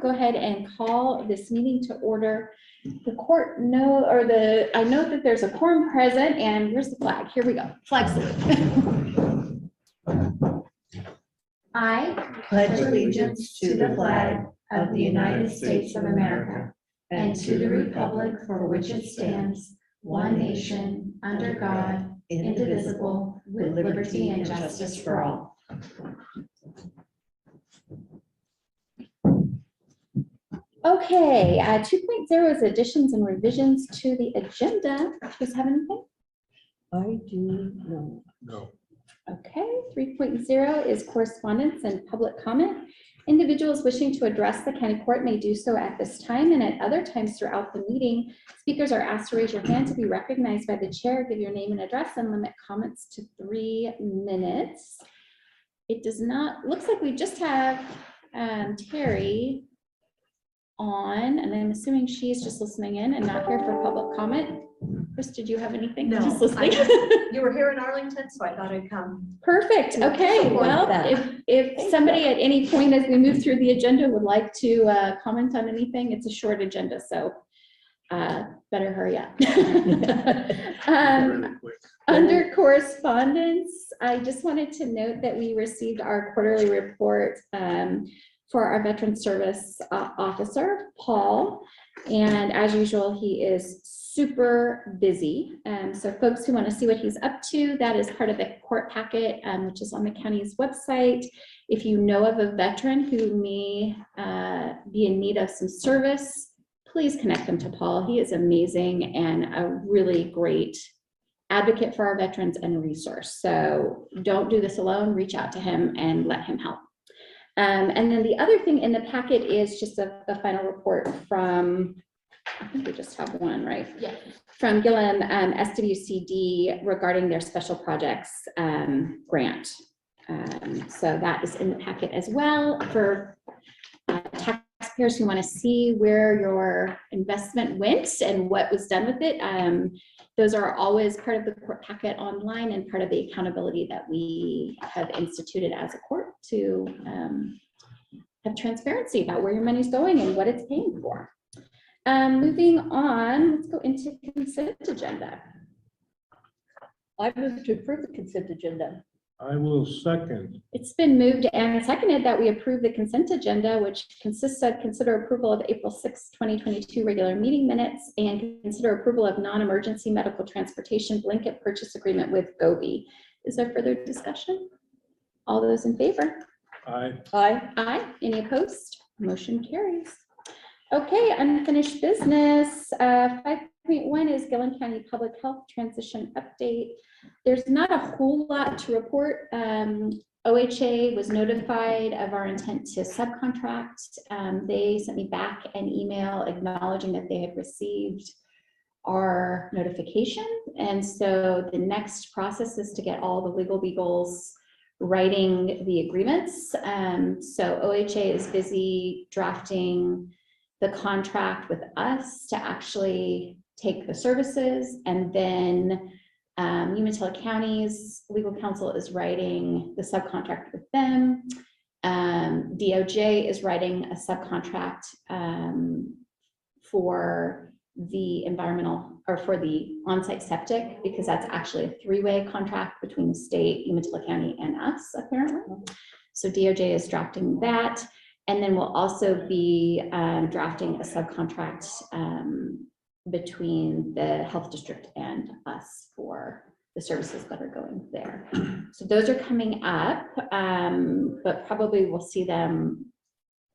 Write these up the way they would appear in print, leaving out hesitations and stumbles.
will go ahead and call this meeting to order. The court I know that there's a quorum present, and where's the flag? Here we go. Flag salute. I pledge allegiance to the flag of the United States of America and to the republic for which it stands, one nation, under God, indivisible, with liberty and justice for all. Okay, 2.0 is additions and revisions to the agenda. Do you guys have anything? I do know. No. Okay, 3.0 is correspondence and public comment. Individuals wishing to address the county court may do so at this time and at other times throughout the meeting. Speakers are asked to raise your hand to be recognized by the chair, give your name and address, and limit comments to 3 minutes. It does not, looks like we just have Terry on, and I'm assuming she's just listening in and not here for public comment. Chris, did you have anything? No, Just listening. you were here in Arlington, so I thought I'd come. Perfect. Okay. Well, if somebody at any point as we move through the agenda would like to comment on anything, it's a short agenda, so better hurry up. Under correspondence, I just wanted to note that we received our quarterly report for our Veteran Service Officer, Paul, and as usual, he is super busy. So folks who want to see what he's up to, that is part of the court packet, which is on the county's website. If you know of a veteran who may be in need of some service, please connect them to Paul. He is amazing and a really great advocate for our veterans and a resource. So don't do this alone, reach out to him and let him help. And then the other thing in the packet is just a final report from, I think we just have one, right? Yeah. From Gilliam SWCD regarding their special projects grant. So that is in the packet as well for taxpayers who want to see where your investment went and what was done with it. Those are always part of the court packet online and part of the accountability that we have instituted as a court to have transparency about where your money's going and what it's paying for. Moving on, let's go into consent agenda. I move to approve the consent agenda. I will second. It's been moved and seconded that we approve the consent agenda, which consists of consider approval of April 6, 2022 regular meeting minutes and consider approval of non-emergency medical transportation blanket purchase agreement with GOBHI. Is there further discussion? All those in favor? Aye. Aye. Aye. Any opposed? Motion carries. Okay, unfinished business. 5.1 is Gilliam County Public Health Transition Update. There's not a whole lot to report. OHA was notified of our intent to subcontract. They sent me back an email acknowledging that they had received our notification. And so the next process is to get all the legal beagles writing the agreements. So OHA is busy drafting the contract with us to actually take the services, and then Umatilla County's legal counsel is writing the subcontract with them. DOJ is writing a subcontract for the environmental or for the on-site septic, because that's actually a 3-way contract between the state, Umatilla County, and us, apparently. So DOJ is drafting that. And then we'll also be drafting a subcontract between the health district and us for the services that are going there. So those are coming up, but probably we'll see them,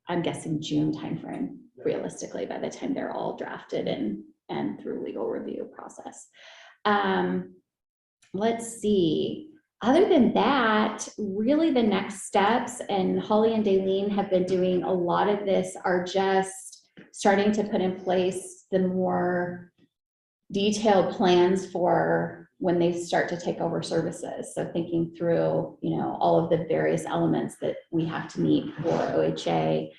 I'm guessing June timeframe, realistically, by the time they're all drafted and through legal review process. Let's see. Other than that, really the next steps, and Holly and Daleen have been doing a lot of this, are just starting to put in place the more detailed plans for when they start to take over services. So thinking through, you know, all of the various elements that we have to meet for OHA.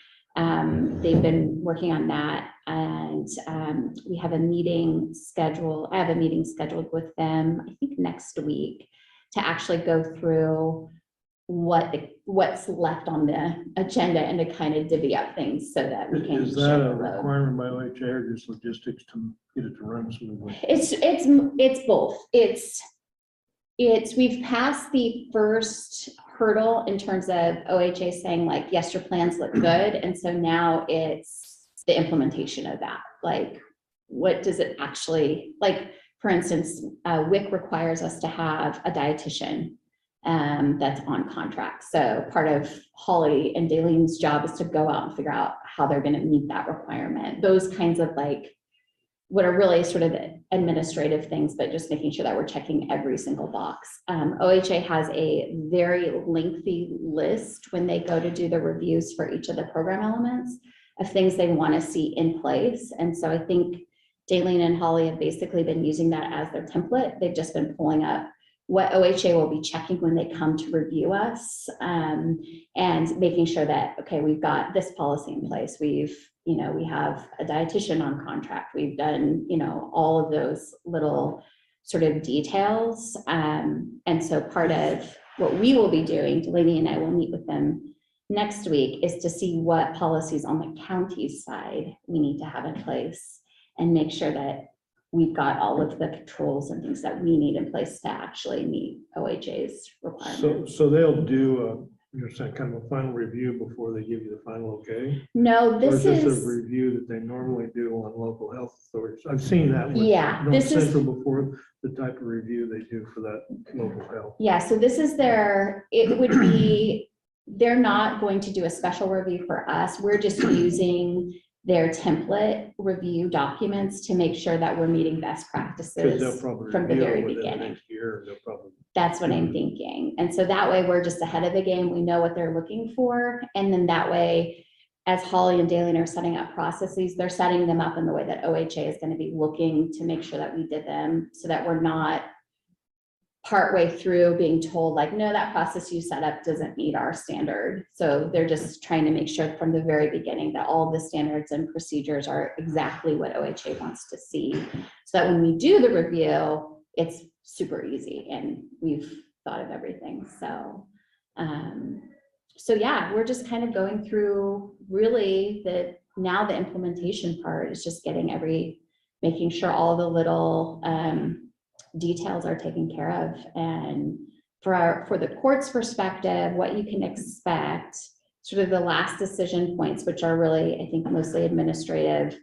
They've been working on that, and we have a meeting scheduled. I have a meeting scheduled with them, I think next week, to actually go through what's left on the agenda and to kind of divvy up things so that we can. Is that share a the load. requirement by OHA or just logistics to get it to run smoothly? It's both. We've passed the first hurdle in terms of OHA saying like, yes, your plans look good. And so now it's the implementation of that. Like, what does it actually, like, for instance, WIC requires us to have a dietitian that's on contract. So part of Holly and Dalene's job is to go out and figure out how they're going to meet that requirement. Those kinds of like, what are really sort of administrative things, but just making sure that we're checking every single box. OHA has a very lengthy list when they go to do the reviews for each of the program elements of things they want to see in place. And so I think Daleen and Holly have basically been using that as their template. They've just been pulling up what OHA will be checking when they come to review us, and making sure that, okay, we've got this policy in place. We have a dietitian on contract. We've done, all of those little sort of details. And so part of what we will be doing, Delaney and I will meet with them next week, is to see what policies on the county side we need to have in place and make sure that we've got all of the controls and things that we need in place to actually meet OHA's requirements. So they'll do you're saying kind of a final review before they give you the final okay? No, Or this is this is, a review that they normally do on local health authorities? I've seen that with yeah, North this is, Central before, the type of review they do for that local health. yeah, so this is it would be, they're not going to do a special review for us. We're just using their template review documents to make sure that we're meeting best Because they'll practices probably from the review it very within the beginning. next year. They'll probably. That's what I'm thinking. And so that way we're just ahead of the game. We know what they're looking for. And then that way, as Holly and Daleen are setting up processes, they're setting them up in the way that OHA is going to be looking to make sure that we did them so that we're not partway through being told like, no, that process you set up doesn't meet our standard. So they're just trying to make sure from the very beginning that all the standards and procedures are exactly what OHA wants to see. So that when we do the review, it's super easy and we've thought of everything. So, yeah, we're just kind of going through really now the implementation part is just making sure all the little, details are taken care of. And for the court's perspective, what you can expect, sort of the last decision points, which are really, I think, mostly administrative,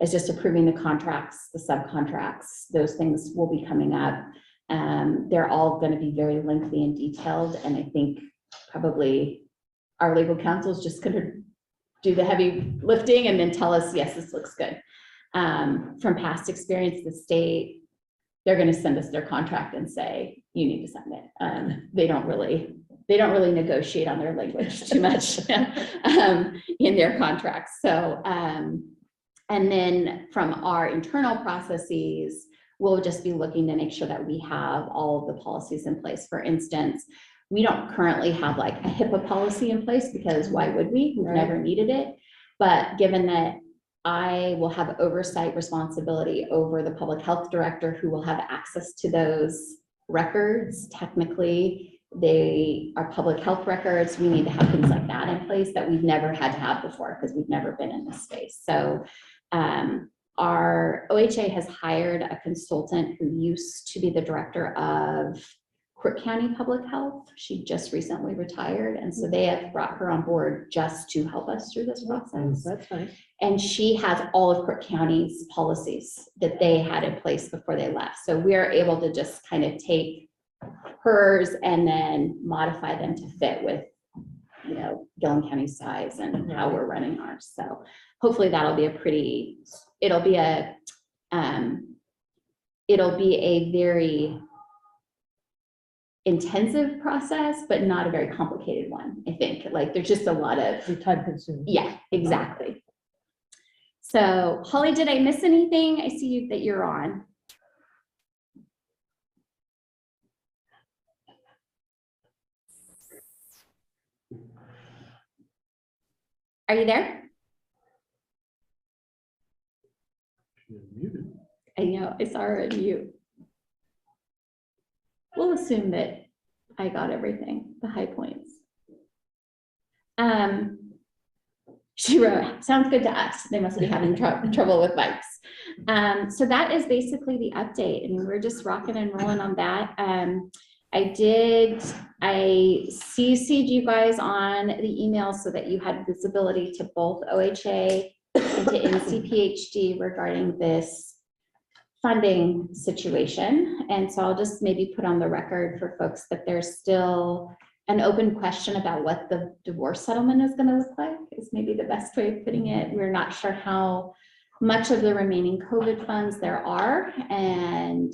is just approving the contracts, the subcontracts. Those things will be coming up. They're all going to be very lengthy and detailed. And I think probably our legal counsel is just going to do the heavy lifting and then tell us, yes, this looks good. From past experience, the state, they're going to send us their contract and say, you need to sign it. They don't really negotiate on their language too much in their contracts. So, and then from our internal processes, we'll just be looking to make sure that we have all of the policies in place. For instance, we don't currently have like a HIPAA policy in place because why would we? We've never needed it. But given that I will have oversight responsibility over the public health director who will have access to those records. Technically, they are public health records. We need to have things like that in place that we've never had to have before because we've never been in this space. So our OHA has hired a consultant who used to be the director of Crook County Public Health. She just recently retired. And so they have brought her on board just to help us through this process. That's nice. And she has all of Crook County's policies that they had in place before they left. So we're able to just kind of take hers and then modify them to fit with, Gilliam County's size and how we're running ours. So hopefully that'll be it'll be a very intensive process, but not a very complicated one. I think like there's just a lot of time consuming. Yeah, exactly. So Holly, did I miss anything? I see that you're on. Are you there? She's muted. I know, I saw her on mute. We'll assume that I got everything, the high points. She wrote, sounds good to us. They must be having trouble with mics. So that is basically the update. I mean, we're just rocking and rolling on that. I CC'd you guys on the email so that you had visibility to both OHA and to NCPHD regarding this funding situation. And so I'll just maybe put on the record for folks that there's still an open question about what the divorce settlement is going to look like, is maybe the best way of putting it. We're not sure how much of the remaining COVID funds there are, and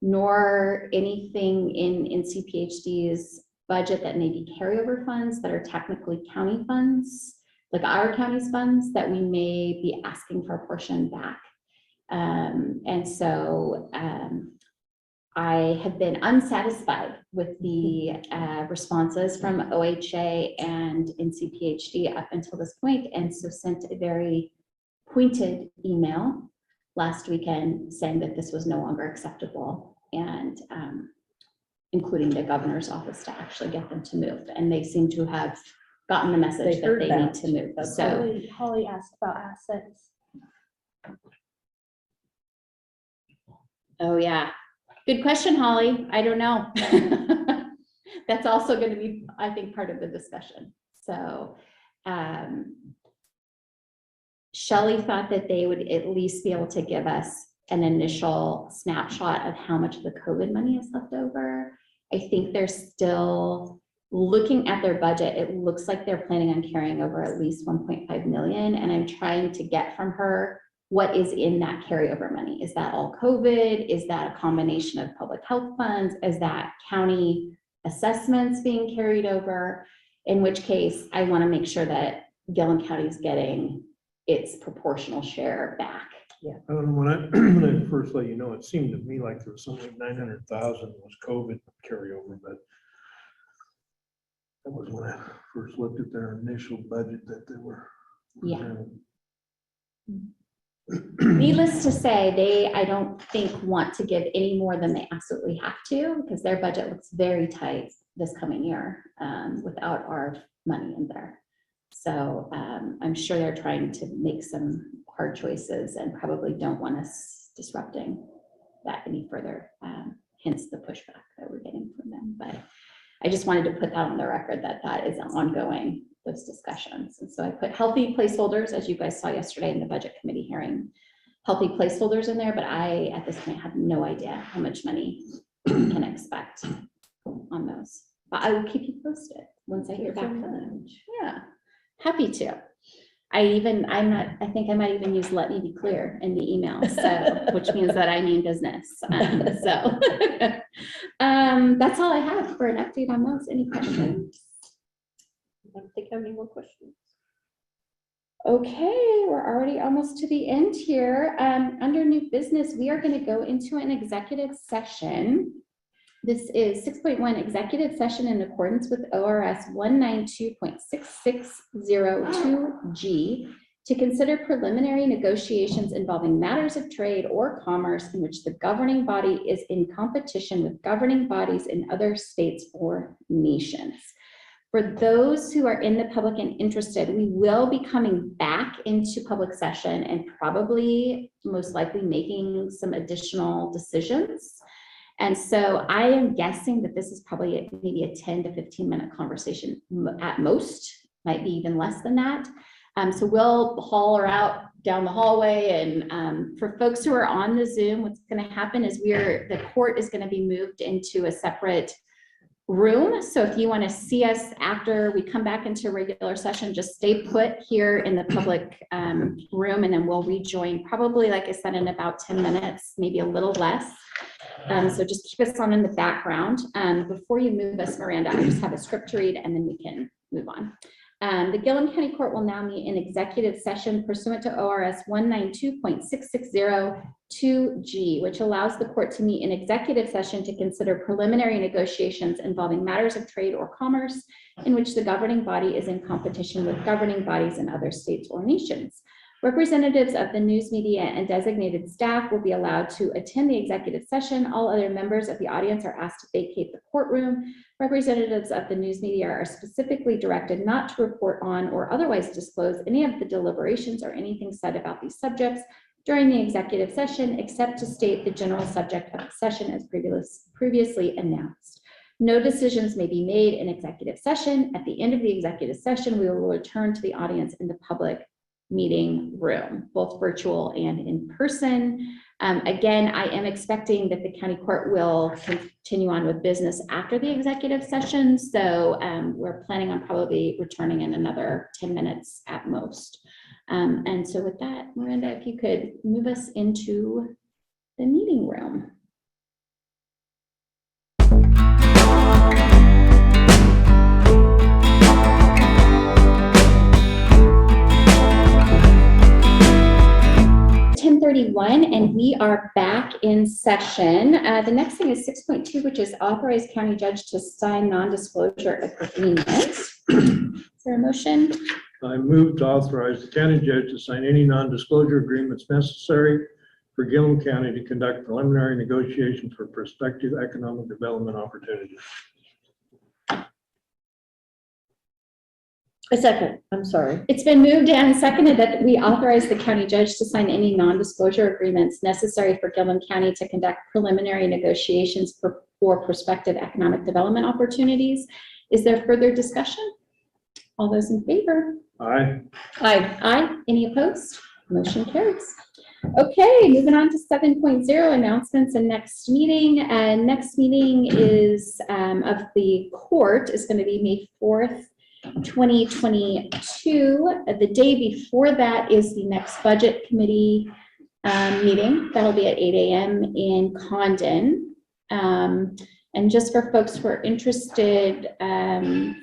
nor anything in NCPHD's budget that may be carryover funds that are technically county funds, like our county's funds, that we may be asking for a portion back. And so I have been unsatisfied with the responses from OHA and NCPHD up until this point, and so sent a very pointed email last weekend saying that this was no longer acceptable, and including the governor's office to actually get them to move. And they seem to have gotten the message that they need to move. So Holly asked about assets. oh yeah, good question, Holly. I don't know. That's also going to be, I think, part of the discussion. So Shelley thought that they would at least be able to give us an initial snapshot of how much of the COVID money is left over. I think they're still looking at their budget. It looks like they're planning on carrying over at least 1.5 million. And I'm trying to get from her what is in that carryover money. Is that all COVID? Is that a combination of public health funds? Is that county assessments being carried over? In which case, I want to make sure that Gilliam County is getting its proportional share back. I don't know, when I first let you know, it seemed to me like there was something like 900,000 was COVID carryover, but that was when I first looked at their initial budget that they were. Yeah. Needless to say, they, I don't think, want to give any more than they absolutely have to, because their budget looks very tight this coming year without our money in there. So I'm sure they're trying to make some hard choices and probably don't want us disrupting that any further, hence the pushback that we're getting from them. But I just wanted to put that on the record that that is ongoing, those discussions. And so I put healthy placeholders, as you guys saw yesterday in the budget committee hearing, healthy placeholders in there, but I, at this point, have no idea how much money we can expect on those. But I will keep you posted once I hear back from them. Yeah, happy to. I think I might even use "let me be clear" in the email, so which means that I mean business. So that's all I have for an update on those. Any questions? I don't think I have any more questions. Okay, we're already almost to the end here. Under new business, we are going to go into an executive session. This is 6.1 executive session in accordance with ORS 192.6602G to consider preliminary negotiations involving matters of trade or commerce in which the governing body is in competition with governing bodies in other states or nations. For those who are in the public and interested, we will be coming back into public session and probably most likely making some additional decisions. And so I am guessing that this is probably maybe a 10 to 15 minute conversation at most, might be even less than that. So we'll haul her out down the hallway. And for folks who are on the Zoom, what's going to happen is the court is going to be moved into a separate room. So if you want to see us after we come back into regular session, just stay put here in the public room, and then we'll rejoin probably, like I said, in about 10 minutes, maybe a little less. So just keep us on in the background. Before you move us, Miranda, I just have a script to read and then we can move on. The Gilliam County Court will now meet in executive session pursuant to ORS 192.6602G, which allows the court to meet in executive session to consider preliminary negotiations involving matters of trade or commerce in which the governing body is in competition with governing bodies in other states or nations. Representatives of the news media and designated staff will be allowed to attend the executive session. All other members of the audience are asked to vacate the courtroom. Representatives of the news media are specifically directed not to report on or otherwise disclose any of the deliberations or anything said about these subjects during the executive session, except to state the general subject of the session as previously announced. No decisions may be made in executive session. At the end of the executive session, we will return to the audience in the public meeting room, both virtual and in person. Again, I am expecting that the county court will continue on with business after the executive session. So we're planning on probably returning in another 10 minutes at most. And so with that, Miranda, if you could move us into the meeting room. And we are back in session. The next thing is 6.2, which is authorize county judge to sign non-disclosure agreements. Is there a motion? I move to authorize the county judge to sign any non-disclosure agreements necessary for Gilliam County to conduct preliminary negotiations for prospective economic development opportunities. A second, I'm sorry. It's been moved and seconded that we authorize the county judge to sign any non-disclosure agreements necessary for Gilliam County to conduct preliminary negotiations for prospective economic development opportunities. Is there further discussion? All those in favor? Aye. Aye. Aye. Any opposed? Motion carries. Okay, moving on to 7.0, announcements and next meeting. Next meeting is of the court is going to be May 4th. 2022. The day before that is the next budget committee meeting. That'll be at 8 a.m. in Condon. And just for folks who are interested,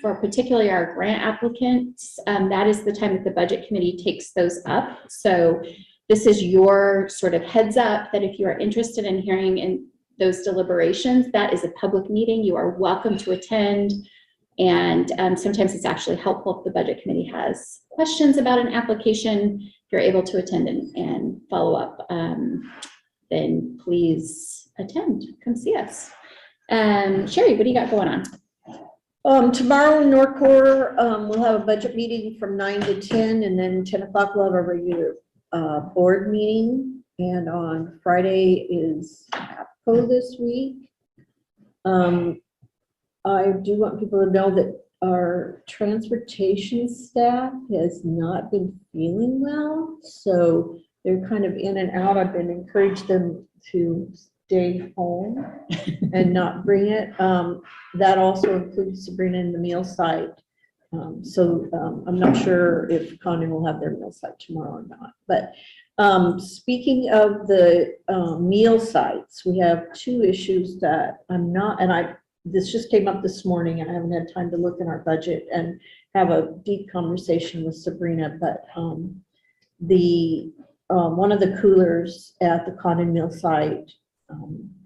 for particularly our grant applicants, that is the time that the budget committee takes those up. So this is your sort of heads up that if you are interested in hearing in those deliberations, that is a public meeting. You are welcome to attend. And sometimes it's actually helpful if the budget committee has questions about an application. If you're able to attend and follow up, then please attend. Come see us. Sherry, what do you got going on? Tomorrow in Norcore, we'll have a budget meeting from 9 to 10, and then 10 o'clock we'll have a regular board meeting. And on Friday is APCO this week. I do want people to know that our transportation staff has not been feeling well, so they're kind of in and out. I've been encouraged them to stay home and not bring it. That also includes to bring in the meal site. So I'm not sure if Condon will have their meal site tomorrow or not. But speaking of the meal sites, we have two issues that I'm not, and this just came up this morning and I haven't had time to look in our budget and have a deep conversation with Sabrina, but one of the coolers at the Condon Mill site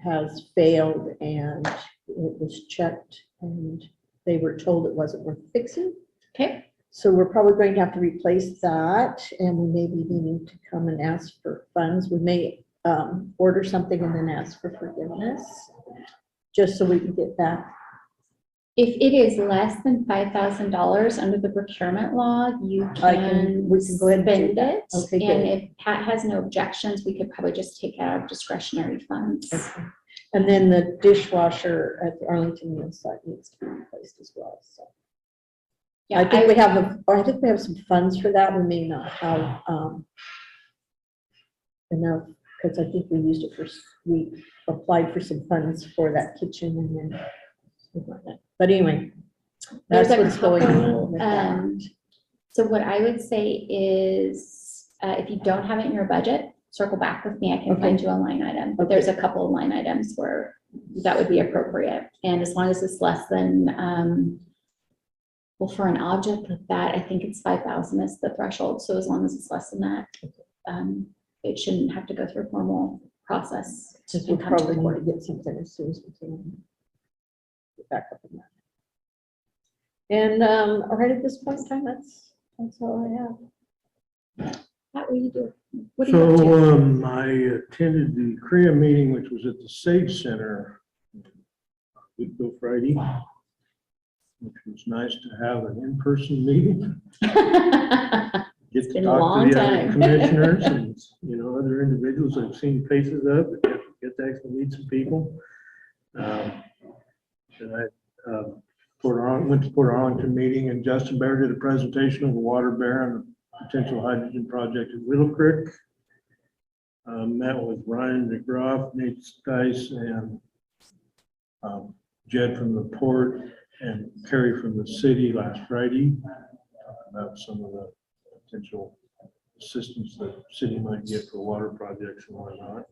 has failed, and it was checked and they were told it wasn't worth fixing. Okay. So we're probably going to have to replace that, and we may be needing to come and ask for funds. We may order something and then ask for forgiveness, just so we can get back. If it is less than $5,000 under the procurement law, we can go ahead and do spend that. it. Okay, And good. if Pat has no objections, we could probably just take out of discretionary funds. Okay. And then the dishwasher at the Arlington Mill site needs to be replaced as well, so. Yeah, I think we have some funds for that. We may not have enough, because I think we applied for some funds for that kitchen and then something like that. But anyway, that's There's a what's going couple, on with that. so what I would say is, if you don't have it in your budget, circle back with me. I can Okay. find you a line item. But there's a couple of line items where that would be appropriate. And as long as it's less than, well, for an object like that, I think it's 5,000 is the threshold. So as long as it's less than that, it shouldn't have to go through a formal process. Because we'll and come to probably the want court. to get something as soon as we can. Get back up in that. And right at this point in time, that's all I have. What were you doing? What are you up to? So, I attended the Korea meeting, which was at the Sage Center, week ago Friday, which was nice to have an in-person meeting. Get to been a talk long to the other time. commissioners and, other individuals I've seen faces of, but get to actually meet some people. And I went to Port Arlington meeting, and Justin Bear did a presentation of the water bear and the potential hydrogen project at Little Creek. Met with Ryan McGrath, Nate Stice, and Jed from the port and Kerry from the city last Friday, about some of the potential assistance that the city might get for water projects and whatnot.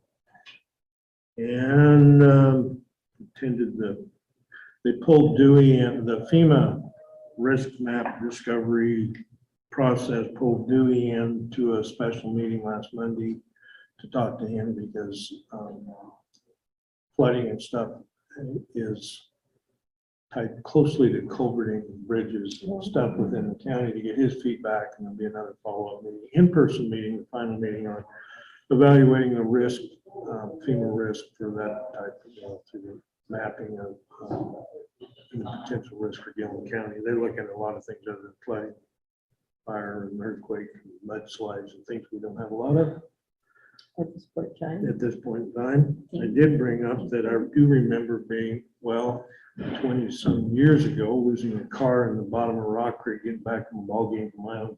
And attended they pulled Dewey and the FEMA risk map discovery process, pulled Dewey into a special meeting last Monday to talk to him because flooding and stuff is tied closely to culverting bridges and stuff within the county to get his feedback, and there'll be another follow-up meeting, in-person meeting, the final meeting on evaluating the risk, FEMA risk for that type of, through the mapping of the potential risk for Gilliam County. They're looking at a lot of things other than flooding, fire and earthquake, and mudslides and things we don't have a lot of At this point in time. at this point in time. I did bring up that I do remember being, 20 some years ago, losing a car in the bottom of Rock Creek, getting back from a ball game from my own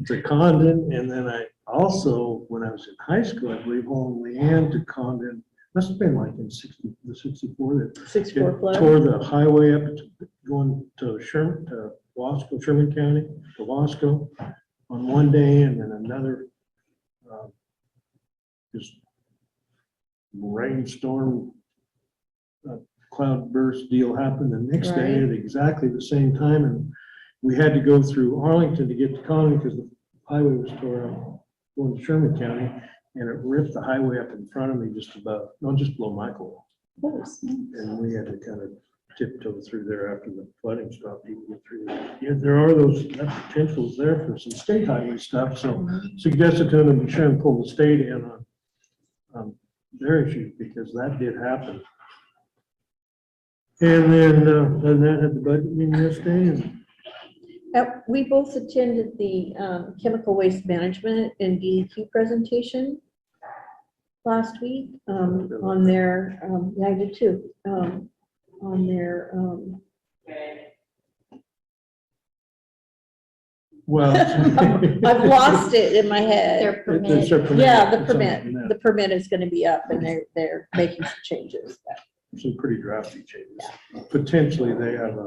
to Condon. And then I also, when I was in high school, I believe, hauling Leanne to Condon, must have been like in 64, that 64 flood. tore the highway up to going to Sherman, to Wasco, Sherman County, to Wasco on one day, and then another just rainstorm, cloud burst deal happened the next day Right. at exactly the same time, and we had to go through Arlington to get to Condon because the highway was tore up going to Sherman County, and it ripped the highway up in front of me just below Michael. And we had to kind of tiptoe through there after the flooding stopped. You can get through there. Yeah, there are that potentials there for some state highway stuff, so suggested to them to be sure and pull the state in on their issues, because that did happen. And then, had the budget meeting yesterday, and We both attended the chemical waste management and DEQ presentation last week on their, I did too, on their, I've lost it in my head. Their permit. it's their permit. Yeah, the It's on permit, the permit is going to be up, and they're making some changes. some pretty drastic changes. Potentially, they have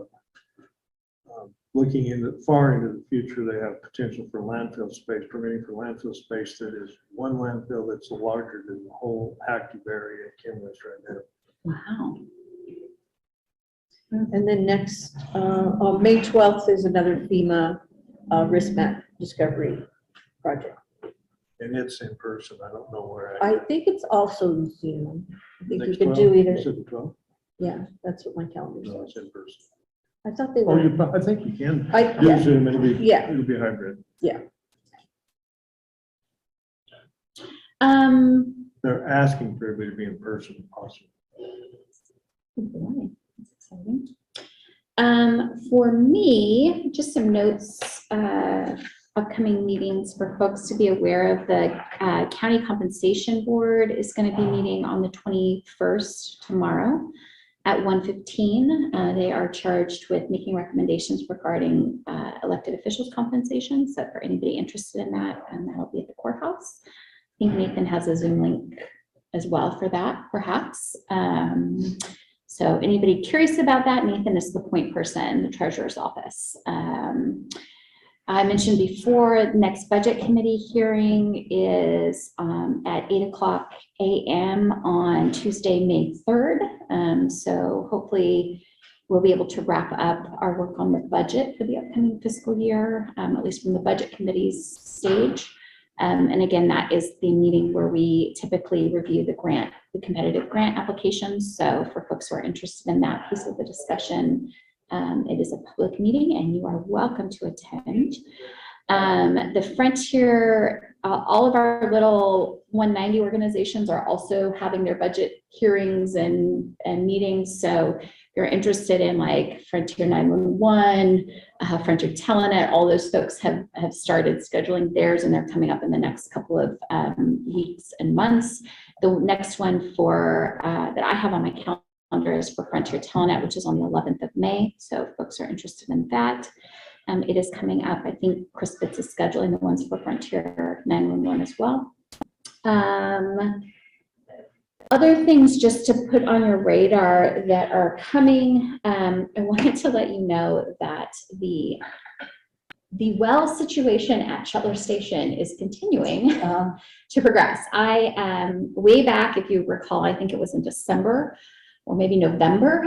looking far into the future, they have potential for landfill space, permitting for landfill space that is one landfill that's larger than the whole active area at Kimless right now. Wow. And then next, on May 12th, is another FEMA risk map discovery project. And it's in person. I don't know where. I think it's also Zoom. I think you Next could 12? do either. You said the 12? Yeah, that's what my calendar No, says. it's in person. I thought they Oh, were. I think you can I, do yeah, Zoom. It'll be Yeah. hybrid. They're asking for everybody to be in person if possible. Good boy. That's exciting. For me, just some notes, upcoming meetings for folks to be aware of. The County Compensation Board is going to be meeting on the 21st, tomorrow at 1:15. They are charged with making recommendations regarding elected officials' compensation. So for anybody interested in that, that'll be at the courthouse. I think Nathan has a Zoom link as well for that, perhaps. So anybody curious about that, Nathan is the point person in the treasurer's office. I mentioned before, next budget committee hearing is at 8:00 a.m. on Tuesday, May 3rd. So hopefully we'll be able to wrap up our work on the budget for the upcoming fiscal year, at least from the budget committee's stage. And again, that is the meeting where we typically review the competitive grant applications. So for folks who are interested in that piece of the discussion, it is a public meeting and you are welcome to attend. The Frontier, all of our little 190 organizations are also having their budget hearings and meetings. So if you're interested in like Frontier 911, Frontier Telenet, all those folks have started scheduling theirs, and they're coming up in the next couple of weeks and months. The next one for that I have on my calendar is for Frontier Telenet, which is on the 11th of May. So if folks are interested in that. It is coming up. I think Chris Fitz is scheduling the ones for Frontier 911 as well. Other things just to put on your radar that are coming. I wanted to let you know that the well situation at Shetler Station is continuing to progress. Way back, if you recall, I think it was in December or maybe November,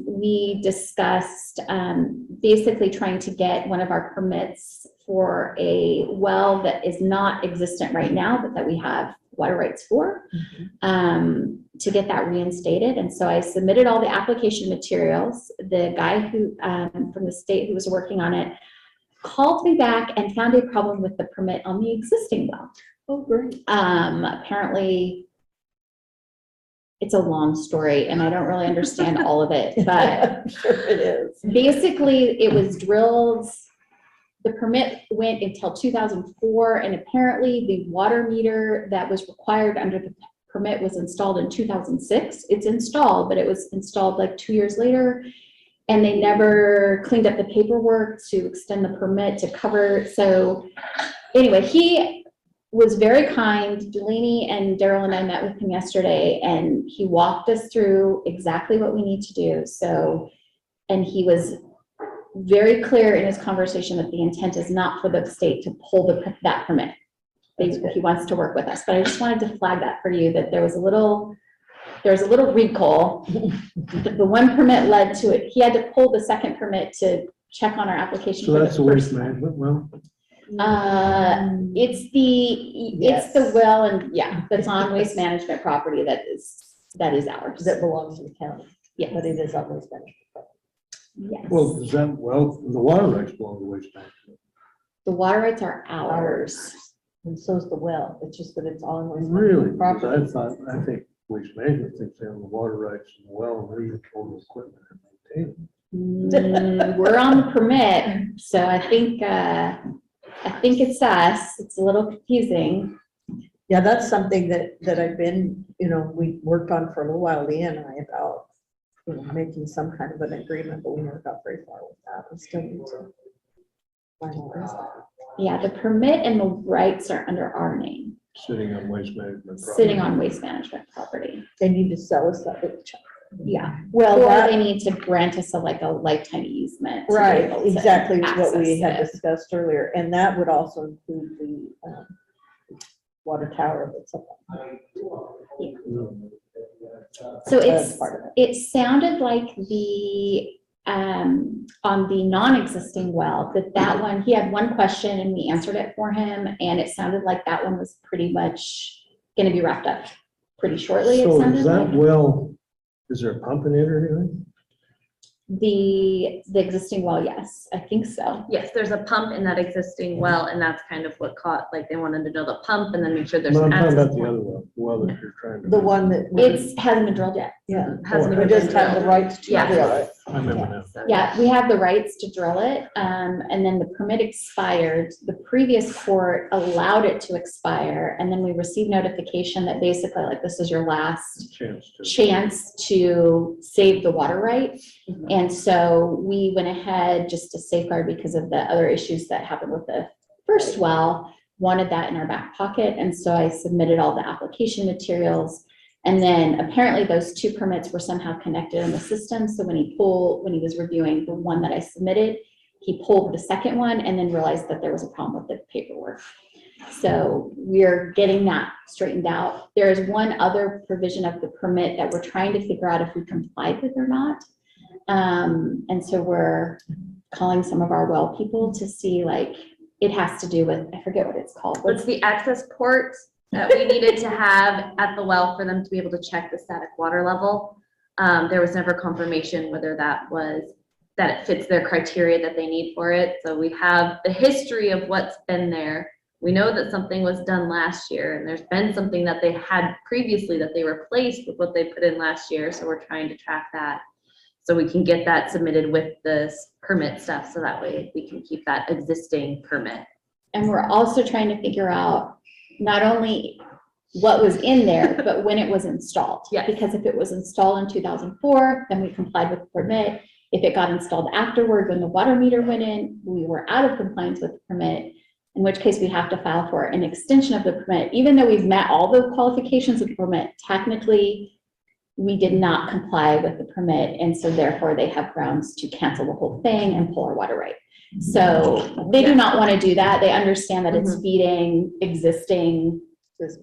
we discussed basically trying to get one of our permits for a well that is not existent right now, but that we have water rights for, to get that reinstated. And so I submitted all the application materials. The guy who from the state who was working on it called me back and found a problem with the permit on the existing well. Oh, great. Apparently, it's a long story and I don't really understand all of it, but I'm sure it is. basically it was drilled. The permit went until 2004, and apparently the water meter that was required under the permit was installed in 2006. It's installed, but it was installed like 2 years later, and they never cleaned up the paperwork to extend the permit to cover. So anyway, he was very kind. Delaney and Daryl and I met with him yesterday, and he walked us through exactly what we need to do. So, and he was very clear in his conversation that the intent is not for the state to pull that permit. He wants to work with us, but I just wanted to flag that for you, that there was a little recall. The one permit led to it. He had to pull the second permit to check on our application. So that's the waste first one. management well? It's the well, and yeah, that's on waste management property that is ours. That belongs to the county, Yes. but it is always management. Yes. Well, does that, well, the water rights belong to waste management. The water rights are ours. And so's the well. It's just that it's on waste Really? management Because property. I think waste management thinks they own the water rights and the well, and we own the equipment and maintain it. We're on the permit, so I think it's us. It's a little confusing. Yeah, that's something that I've been, we worked on for a little while, Leah and I, about, making some kind of an agreement, but we never got very far with that. We still need to finalize that. Yeah, the permit and the rights are under our name, Sitting on waste management. property. sitting on waste management property. They need to sell us that big chunk. Yeah, well, Well, or that- they need to grant us a lifetime easement. to be Right, able to exactly what we had access it. discussed earlier, and that would also include the water tower that's up. Mm. So That's part of it. it sounded like on the non-existing well, that one, he had one question and we answered it for him, and it sounded like that one was pretty much gonna be wrapped up pretty shortly, it So sounded is that like. well, is there a pump in it or anything? The existing well, yes, I think so. Yes, there's a pump in that existing well, and that's kind of what caught, like, they wanted to know the pump and then make sure there's No, an I'm talking access about the point. other well, the well that you're trying to. The one that. It hasn't been drilled yet. Yeah, Hasn't we even just been have the drilled. rights to Yeah. drill it. I remember now. So- Yeah, we have the rights to drill it, and then the permit expired. The previous court allowed it to expire, and then we received notification that basically, like, this is your last chance to save the water right. Mhm. And so we went ahead just to safeguard because of the other issues that happened with the first well, wanted that in our back pocket. And so I submitted all the application materials. And then apparently those two permits were somehow connected in the system. So when he was reviewing the one that I submitted, he pulled the second one and then realized that there was a problem with the paperwork. So we're getting that straightened out. There is one other provision of the permit that we're trying to figure out if we complied with or not. And so we're calling some of our well people to see, like, it has to do with, I forget what it's called. What's the access port that we needed to have at the well for them to be able to check the static water level? There was never confirmation whether that was that it fits their criteria that they need for it. So we have the history of what's been there. We know that something was done last year, and there's been something that they had previously that they replaced with what they put in last year. So we're trying to track that so we can get that submitted with this permit stuff. So that way we can keep that existing permit. And we're also trying to figure out not only what was in there, but when it was installed. Yes. Because if it was installed in 2004, then we complied with the permit. If it got installed afterward, when the water meter went in, we were out of compliance with the permit, in which case we have to file for an extension of the permit. Even though we've met all the qualifications of the permit, technically, we did not comply with the permit, and so therefore they have grounds to cancel the whole thing and pull our water right. So they do not want to do that. They understand that it's feeding existing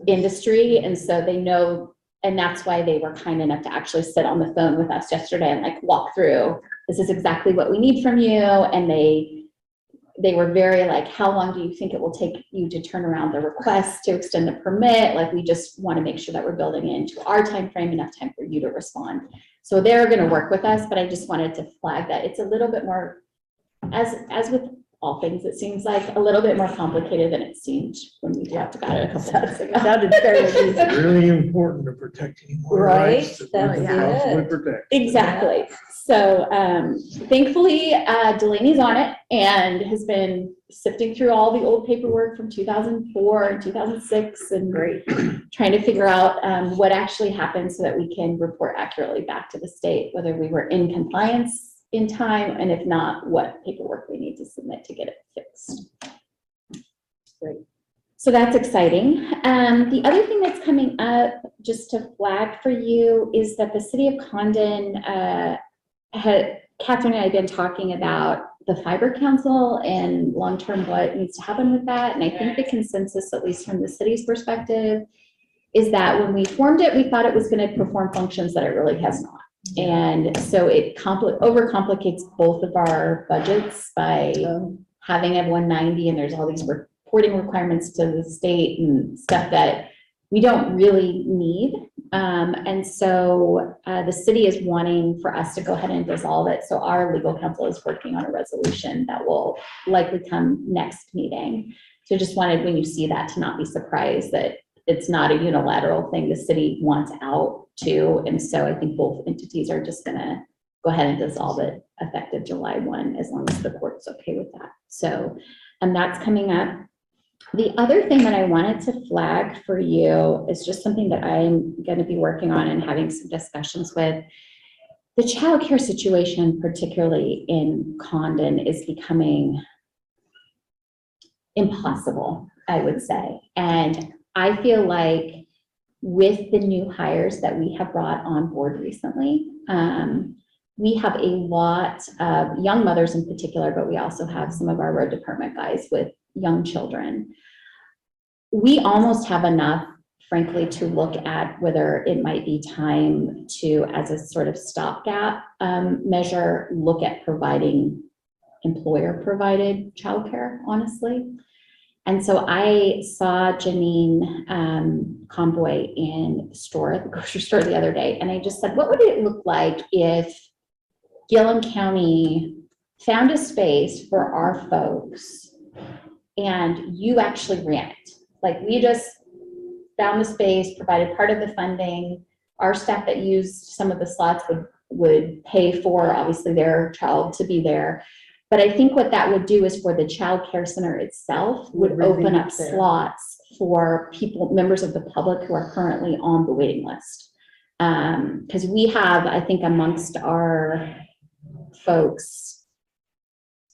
industry, and so they know, and that's why they were kind enough to actually sit on the phone with us yesterday and like walk through, this is exactly what we need from you, and they were very like, how long do you think it will take you to turn around the request to extend the permit? Like, we just want to make sure that we're building into our time frame enough time for you to respond. So they're going to work with us, but I just wanted to flag that it's a little bit more, as with all things, it seems like a little bit more complicated than it seemed when we talked about it a couple months ago. Sounded fairly easy. It's really important to protect any water Right, rights that we that's can possibly it. protect. Exactly. So thankfully, Delaney's on it and has been sifting through all the old paperwork from 2004 and 2006 and trying to figure out what actually happened so that we can report accurately back to the state, whether we were in compliance in time, and if not, what paperwork we need to submit to get it fixed. Great. So that's exciting. The other thing that's coming up, just to flag for you, is that the city of Condon Catherine and I have been talking about the Fiber Council and long-term what needs to happen with that. And I think the consensus, at least from the city's perspective, is that when we formed it, we thought it was going to perform functions that it really has not. And so it overcomplicates both of our budgets by having a 190, and there's all these reporting requirements to the state and stuff that we don't really need. And so the city is wanting for us to go ahead and dissolve it. So our legal counsel is working on a resolution that will likely come next meeting. So just wanted, when you see that, to not be surprised that it's not a unilateral thing. The city wants out too. And so I think both entities are just gonna go ahead and dissolve it effective July 1, as long as the court's okay with that. So, and that's coming up. The other thing that I wanted to flag for you is just something that I'm going to be working on and having some discussions with. The childcare situation, particularly in Condon, is becoming impossible, I would say. And I feel like with the new hires that we have brought on board recently, we have a lot of young mothers in particular, but we also have some of our road department guys with young children. We almost have enough, frankly, to look at whether it might be time to, as a sort of stopgap measure, look at providing employer-provided childcare, honestly. And so I saw Janine Convoy in the grocery store the other day, and I just said, what would it look like if Gilliam County found a space for our folks and you actually ran it? Like, we just found the space, provided part of the funding. Our staff that used some of the slots would pay for, obviously, their child to be there. But I think what that would do is, for the child care center itself, would open up slots for people, members of the public who are currently on the waiting list. Because we have, I think, amongst our folks,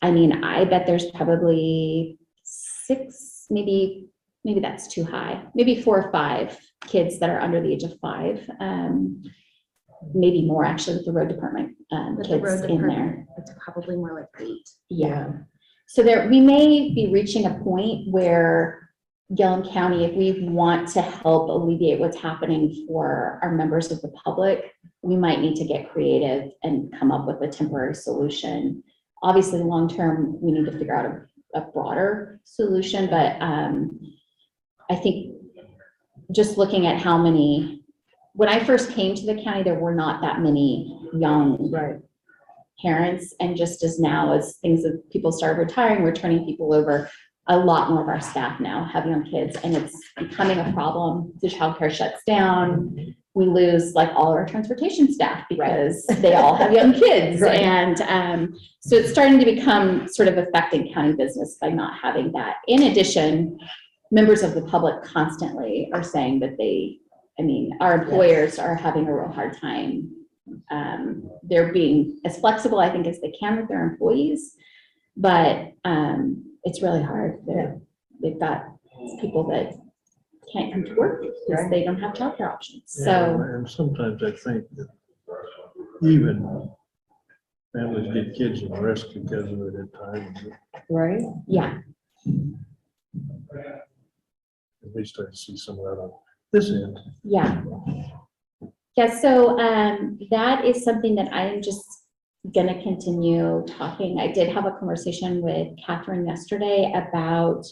I mean, I bet there's probably 6, maybe that's too high, maybe 4 or 5 kids that are under the age of 5. Maybe more, actually, with the road department kids in there. It's probably more like 8. Yeah. So we may be reaching a point where Gilliam County, if we want to help alleviate what's happening for our members of the public, we might need to get creative and come up with a temporary solution. Obviously, long-term, we need to figure out a broader solution, but I think just looking at how many, when I first came to the county, there were not that many young parents, and just as now as people start retiring, we're turning people over. A lot more of our staff now have young kids, and it's becoming a problem. The childcare shuts down. We lose like all our transportation staff because they all have young kids. Right. And so it's starting to become sort of affecting county business by not having that. In addition, members of the public constantly are saying that our employers are having a real hard time. They're being as flexible, I think, as they can with their employees, but it's really hard. They've got people that can't come to work because they don't have childcare options. So, And sometimes I think that even families get kids at risk because of it at times. Right? yeah, At least I see some of that on this end. yeah. Yeah, so that is something that I'm just gonna continue talking. I did have a conversation with Catherine yesterday about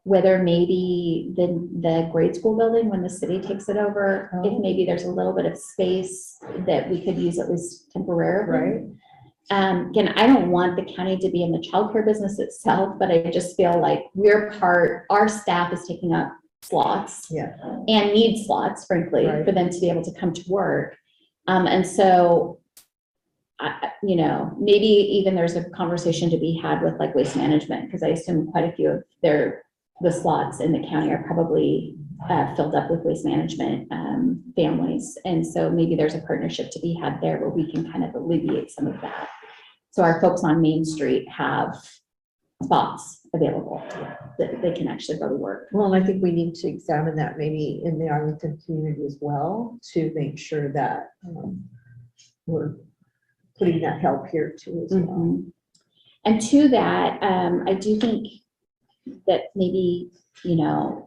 whether maybe the grade school building, when the city takes it over, if maybe there's a little bit of space that we could use at least temporarily. Right. Again, I don't want the county to be in the childcare business itself, but I just feel like our staff is taking up slots. Yeah. And need slots, frankly, Right. for them to be able to come to work. And so, maybe even there's a conversation to be had with like waste management, because I assume quite a few of the slots in the county are probably filled up with waste management families. And so maybe there's a partnership to be had there where we can kind of alleviate some of that. So our folks on Main Street have spots available that they can actually go to work. Well, and I think we need to examine that maybe in the Arlington community as well, to make sure that we're putting that help here too as well. Mhm. And to that, I do think that maybe,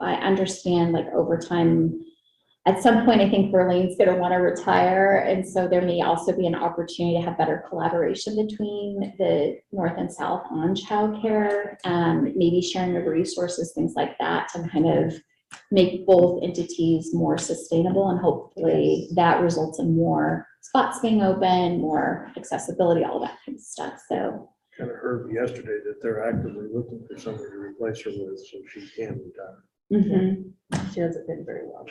I understand like over time, at some point, I think Berline's going to want to retire. And so there may also be an opportunity to have better collaboration between the North and South on childcare, maybe sharing of resources, things like that, to kind of make both entities more sustainable. And hopefully that results in more spots being open, more accessibility, all that kind of stuff. So Kind of heard yesterday that they're actively looking for somebody to replace her with so she can retire. mhm. She hasn't been very well.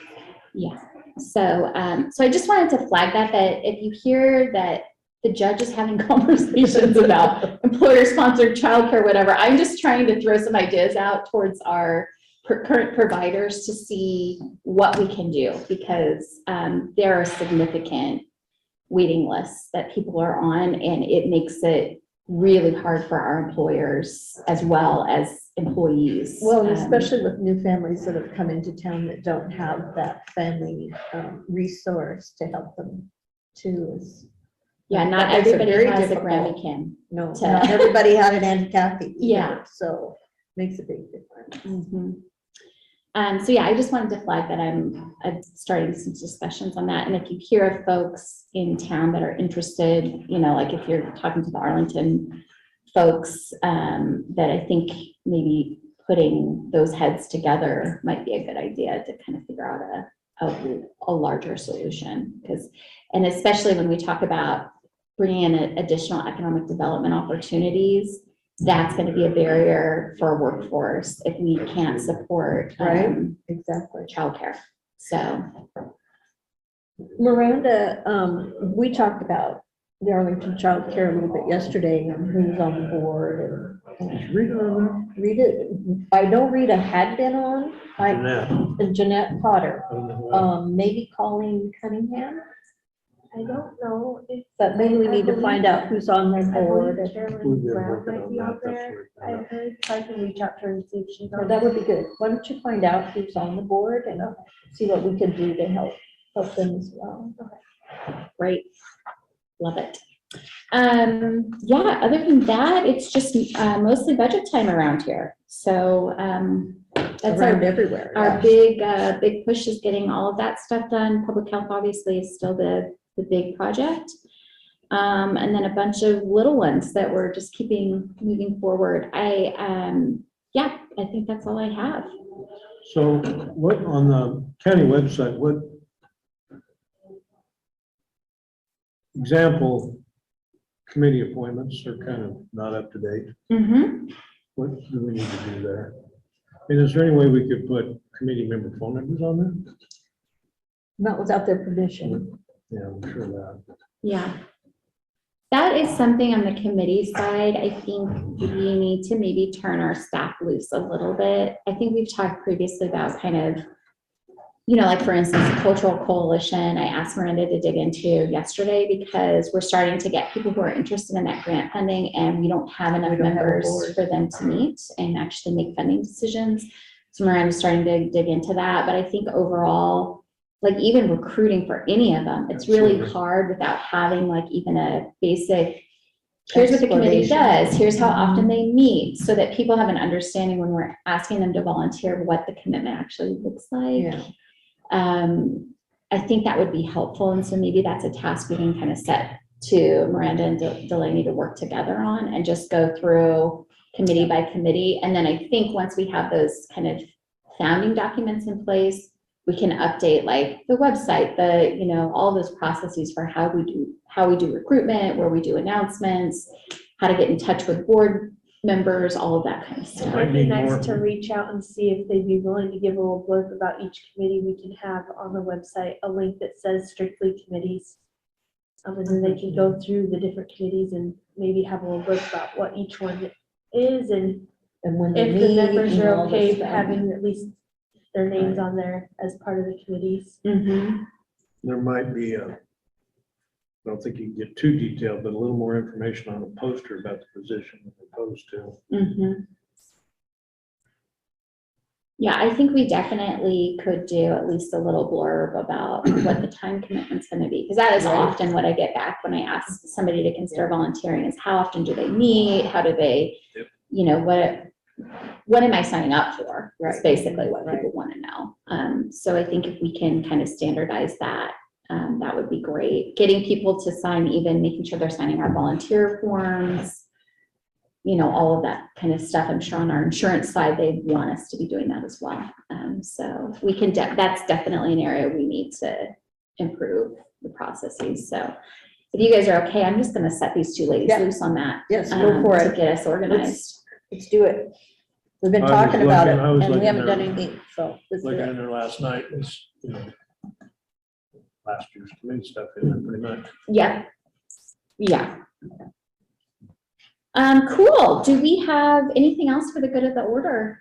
Yeah, so I just wanted to flag that if you hear that the judge is having conversations about employer-sponsored childcare, whatever, I'm just trying to throw some ideas out towards our current providers to see what we can do, because there are significant waiting lists that people are on, and it makes it really hard for our employers as well as employees. Well, and especially with new families that have come into town that don't have that family resource to help them too. Yeah, not that makes it everybody very has a difficult. Grammy Kim. No, to- not everybody had an Aunt Kathy either, Yeah. so makes a big difference. Mhm. So yeah, I just wanted to flag that I'm starting some discussions on that. And if you hear of folks in town that are interested, like if you're talking to the Arlington folks, that I think maybe putting those heads together might be a good idea to kind of figure out a larger solution. And especially when we talk about bringing in additional economic development opportunities, that's going to be a barrier for our workforce if we can't support Exactly. childcare. So, Miranda, we talked about the Arlington Child Care a little bit yesterday, and who's on the board and Read it on Rita. I know Rita had been on, there. and Jeanette Potter, I don't know why. maybe Colleen Cunningham, I don't know if. but maybe we need to find out who's on their I board. believe Carolyn We've been Brown working might on be that. out That's there. what- I heard, so I can reach out to her and see if she's Well, on. that would be good. Why don't you find out who's on the board and see what we can do to help them as well. great. Love it. Yeah, other than that, it's just mostly budget time around here. So that's Around everywhere. our yeah. big push is getting all of that stuff done. Public health obviously is still the big project. And then a bunch of little ones that we're just keeping moving forward. Yeah, I think that's all I have. So what, on the county website, what example committee appointments are kind of not up to date. Mm-hmm. What do we need to do there? And is there any way we could put committee member phone numbers on there? Not without their permission. Yeah, I'm sure of that. Yeah. That is something on the committee side. I think we need to maybe turn our staff loose a little bit. I think we've talked previously about kind of, you know, like for instance, the Cultural Coalition, I asked Miranda to dig into yesterday because we're starting to get people who are interested in that grant funding and we don't have enough We don't have a members board. for them to meet and actually make funding decisions. So Miranda's starting to dig into that, but I think overall, like even recruiting for any of them, it's really Absolutely. hard without having like even a basic, here's what the committee Explanation. does, here's how often they meet, so that people have an understanding when we're asking them to volunteer, what the commitment actually looks like. Yeah. I think that would be helpful. And so maybe that's a task we can kind of set to Miranda and Delaney to work together on and just go through committee by committee. And then I think once we have those kind of founding documents in place, we can update like the website, the, you know, all those processes for how we do recruitment, where we do announcements, how to get in touch with board members, all of that kind of stuff. Might It'd be need more. nice to reach out and see if they'd be willing to give a little blurb about each committee. We can have on the website a link that says strictly committees. And then they can go through the different committees and maybe have a little blurb about what each one is and And when they if the meet members and are all okay this stuff. having at least their names on there as part of the committees. Mhm. There might be I don't think you can get too detailed, but a little more information on a poster about the position as opposed to. Mhm. Yeah, I think we definitely could do at least a little blurb about what the time commitment's gonna be, because that is Right. often what I get back when I ask somebody to consider volunteering is how often do they meet? How do they, Yep. you know, what am I signing up for? That's Right. basically what Right. people want to know. So I think if we can kind of standardize that, that would be great. Getting people to sign, even making sure they're signing our volunteer forms, you know, all of that kind of stuff. I'm sure on our insurance side, they want us to be doing that as well. So we can, that's definitely an area we need to improve the processes. So if you guys are okay, I'm just going to set these two ladies Yeah. loose on that. Yes, go for To it. get us organized. Let's do it. We've been I was talking about it looking- I was and we looking haven't there- done anything, so let's do Looking it. in there last night, is, you know, last year's committee stuff in there pretty much. Yeah. Yeah. Cool. Do we have anything else for the good of the order?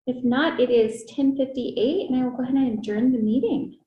If not, it is 10:58 and I will go ahead and adjourn the meeting.